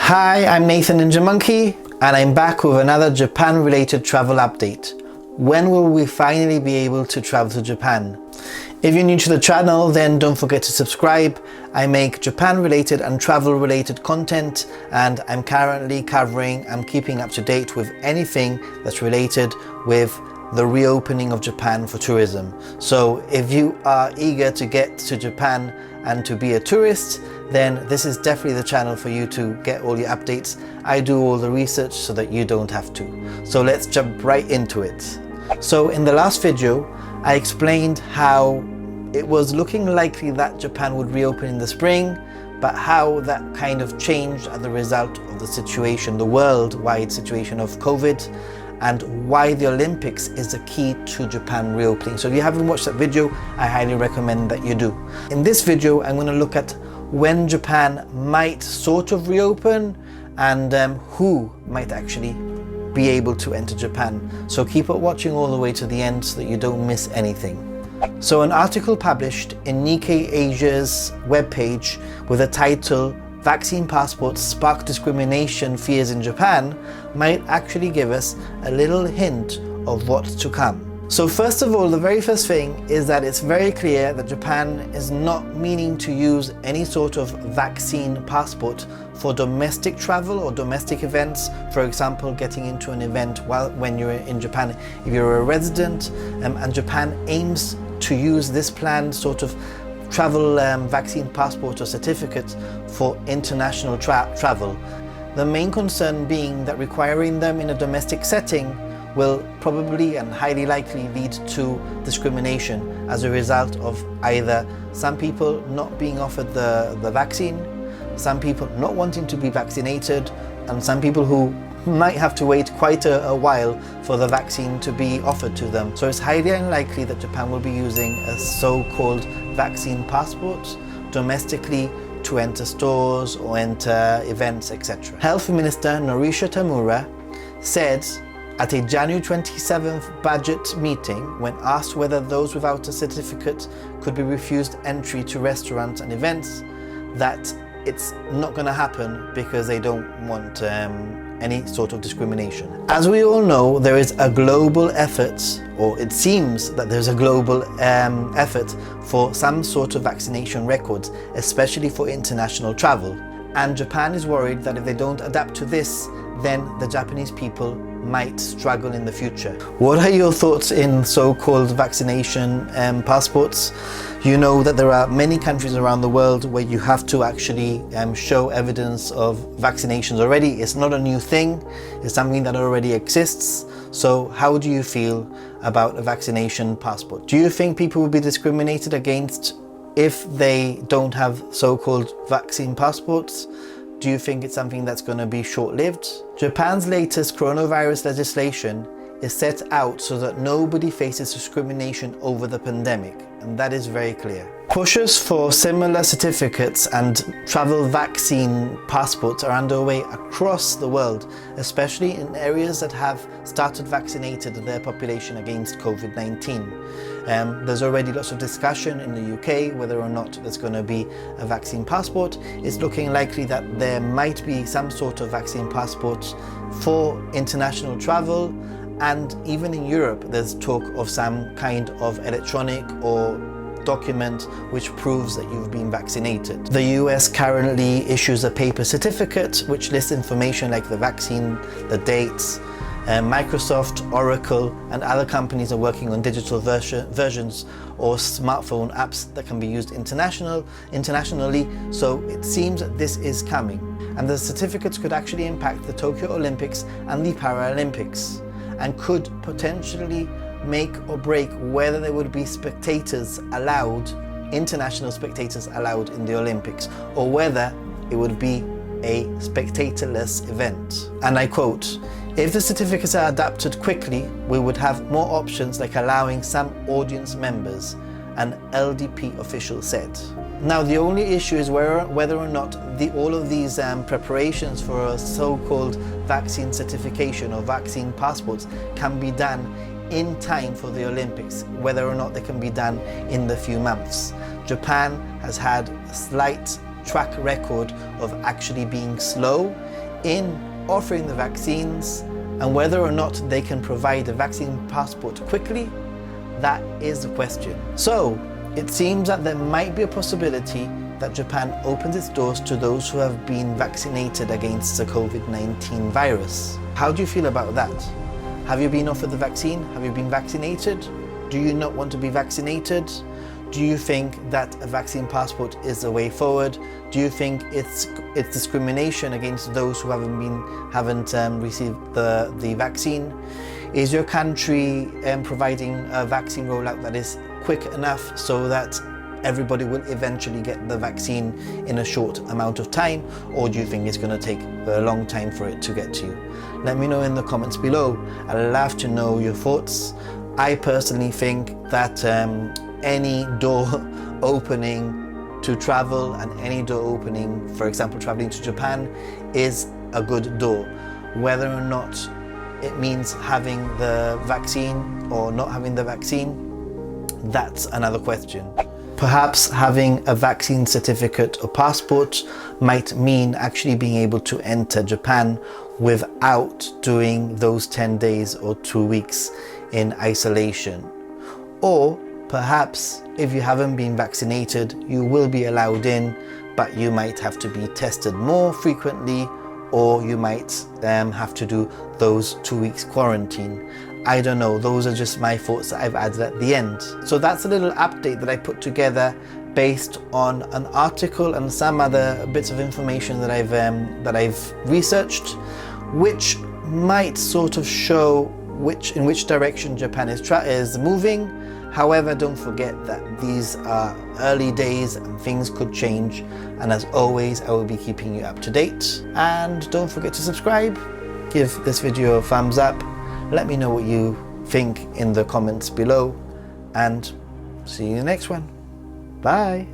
Hi, I'm Nathan Ninja Monkey, and I'm back with another Japan-related travel update. When will we finally be able to travel to Japan? If you're new to the channel, then don't forget to subscribe. I make Japan-related and travel-related content, and I'm currently keeping up to date with anything that's related with the reopening of Japan for tourism. So if you are eager to get to Japan and to be a tourist, then this is definitely the channel for you to get all your updates. I do all the research so that you don't have to. So let's jump right into it. So in the last video, I explained how it was looking likely that Japan would reopen in the spring, but how that kind of changed as a result of the situation, the worldwide situation of COVID, and why the Olympics is the key to Japan reopening. So if you haven't watched that video, I highly recommend that you do. In this video, I'm going to look at when Japan might sort of reopen and who might actually be able to enter Japan. So keep on watching all the way to the end so that you don't miss anything. So an article published in Nikkei Asia's webpage with the title "Vaccine Passports Spark Discrimination Fears in Japan" might actually give us a little hint of what's to come. So first of all, the very first thing is that it's very clear that Japan is not meaning to use any sort of vaccine passport for domestic travel or domestic events. For example, getting into an event when you're in Japan, if you're a resident, and Japan aims to use this planned sort of travel vaccine passport or certificate for international travel. The main concern being that requiring them in a domestic setting will probably and highly likely lead to discrimination as a result of either some people not being offered the vaccine, some people not wanting to be vaccinated, and some people who might have to wait quite a while for the vaccine to be offered to them. So it's highly unlikely that Japan will be using a so-called vaccine passport domestically to enter stores or enter events, etc. Health Minister Norisha Tamura said at a January 27th budget meeting, when asked whether those without a certificate could be refused entry to restaurants and events, that it's not going to happen because they don't want any sort of discrimination. As we all know, there is a global effort, or it seems that there's a global effort for some sort of vaccination records, especially for international travel. And Japan is worried that if they don't adapt to this, then the Japanese people might struggle in the future. What are your thoughts in so-called vaccination passports? You know that there are many countries around the world where you have to actually show evidence of vaccinations already. It's not a new thing, it's something that already exists. So how do you feel about a vaccination passport? Do you think people will be discriminated against if they don't have so-called vaccine passports? Do you think it's something that's going to be short-lived? Japan's latest coronavirus legislation is set out so that nobody faces discrimination over the pandemic, and that is very clear. Pushes for similar certificates and travel vaccine passports are underway across the world, especially in areas that have started vaccinated their population against COVID-19. There's already lots of discussion in the UK whether or not there's going to be a vaccine passport. It's looking likely that there might be some sort of vaccine passport for international travel, and even in Europe there's talk of some kind of electronic or document which proves that you've been vaccinated. The US currently issues a paper certificate which lists information like the vaccine, the dates. Microsoft, Oracle, and other companies are working on digital versions or smartphone apps that can be used internationally, so it seems that this is coming. And the certificates could actually impact the Tokyo Olympics and the Paralympics, and could potentially make or break whether there would be spectators allowed, international spectators allowed in the Olympics, or whether it would be a spectatorless event. And I quote, "If the certificates are adapted quickly, we would have more options like allowing some audience members," an LDP official said. Now the only issue is whether or not all of these preparations for a so-called vaccine certification or vaccine passports can be done in time for the Olympics, whether or not they can be done in the few months. Japan has had a slight track record of actually being slow in offering the vaccines, and whether or not they can provide a vaccine passport quickly, that is the question. So it seems that there might be a possibility that Japan opens its doors to those who have been vaccinated against the COVID-19 virus. How do you feel about that? Have you been offered the vaccine? Have you been vaccinated? Do you not want to be vaccinated? Do you think that a vaccine passport is the way forward? Do you think it's discrimination against those who haven't received the vaccine? Is your country providing a vaccine rollout that is quick enough so that everybody will eventually get the vaccine in a short amount of time, or do you think it's going to take a long time for it to get to you? Let me know in the comments below. I'd love to know your thoughts. I personally think that any door opening to travel and any door opening, for example, traveling to Japan, is a good door. Whether or not it means having the vaccine or not having the vaccine, that's another question. Perhaps having a vaccine certificate or passport might mean actually being able to enter Japan without doing those 10 days or 2 weeks in isolation. Or perhaps if you haven't been vaccinated, you will be allowed in, but you might have to be tested more frequently, or you might have to do those 2 weeks quarantine. I don't know, those are just my thoughts that I've added at the end. So that's a little update that I put together based on an article and some other bits of information that I've researched, which might sort of show in which direction Japan is moving. However, don't forget that these are early days and things could change. And as always, I will be keeping you up to date. And don't forget to subscribe, give this video a thumbs up. Let me know what you think in the comments below, and see you in the next one. Bye.